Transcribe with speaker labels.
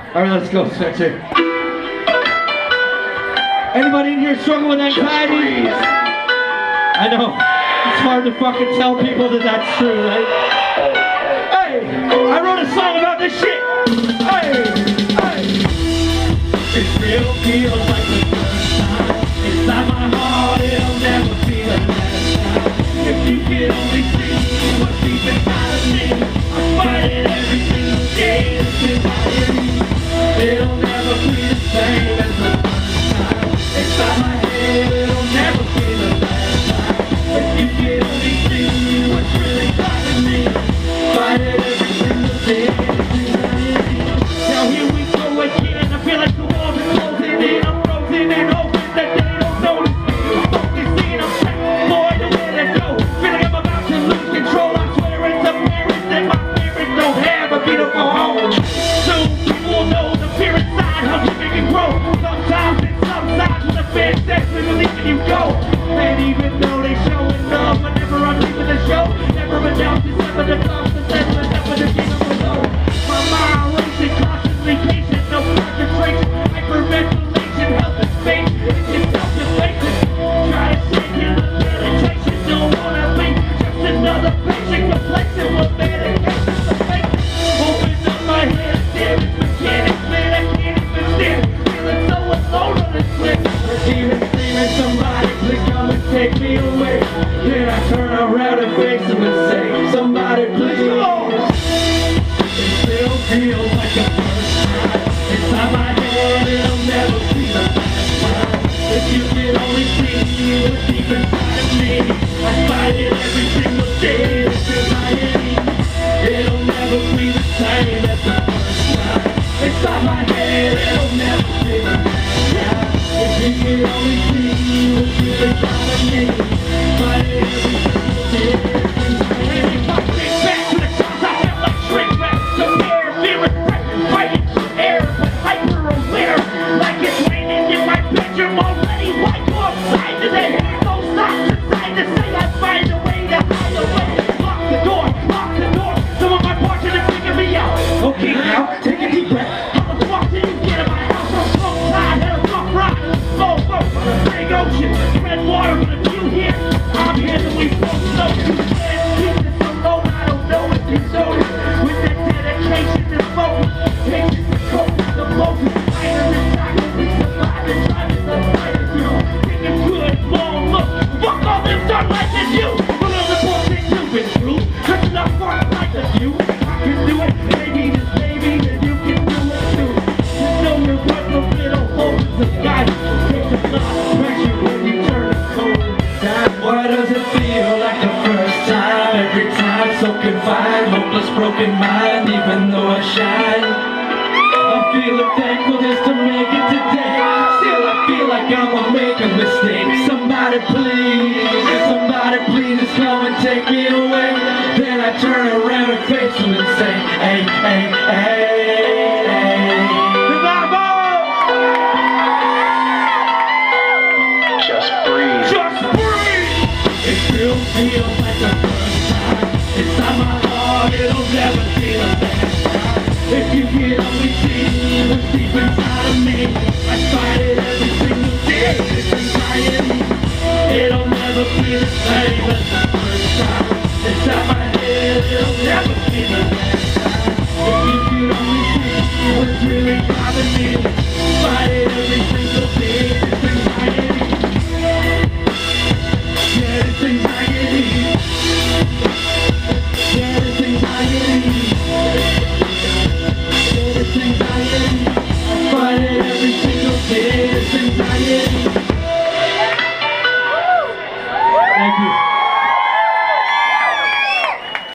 Speaker 1: Alright, let's go, Spencer. Anybody in here struggle with anxiety? I know. It's hard to fucking tell people that that's true, right? Hey! I wrote a song about this shit! Hey! Hey! It still feels like the first time. Inside my heart, it'll never be the last time. If you could only see what's deep inside of me, I'm fighting every single day. It'll never be the same as the first time. Inside my head, it'll never be the last time. If you could only see what's really driving me, fighting every single day. Now here we go again. I feel like the walls are closing in. I'm frozen and hoping that they don't notice me. Focusing, I'm trapped, boy, nowhere to go. Feel like I'm about to lose control. I swear it's apparent that my parents don't have a beautiful home. Soon people know the fear inside, how you make it grow. Sometimes it's sometimes when the fan says we're releasing you go. And even though they showing love whenever I'm leaving the show, never announce it's never the cost, the never the game of below. My mind racing, constantly patient, no concentration, hyperventilation, health is fake, it's self-deflation. Try to shake it, the penetration, don't wanna be just another patient, complacent with medication, the fake. Open up my head, stare, it's mechanics, man, I can't even stand. Feeling so alone on this cliff. Even screaming, somebody please come and take me away. Then I turn around and face them and say, somebody please. It still feels like the first time. Inside my head, it'll never be the last time. If you could only see what's deep inside of me, I fight it every single day. It's in my head. It'll never be the same as the first time. Inside my head, it'll never be the last time. If you could only see what's deep inside of me, fight it every single day. Broken mind, even though I shine. I'm feeling thankful just to make it today. Still I feel like I'ma make a mistake. Somebody please just come and take me away. Then I turn around and face them and say, hey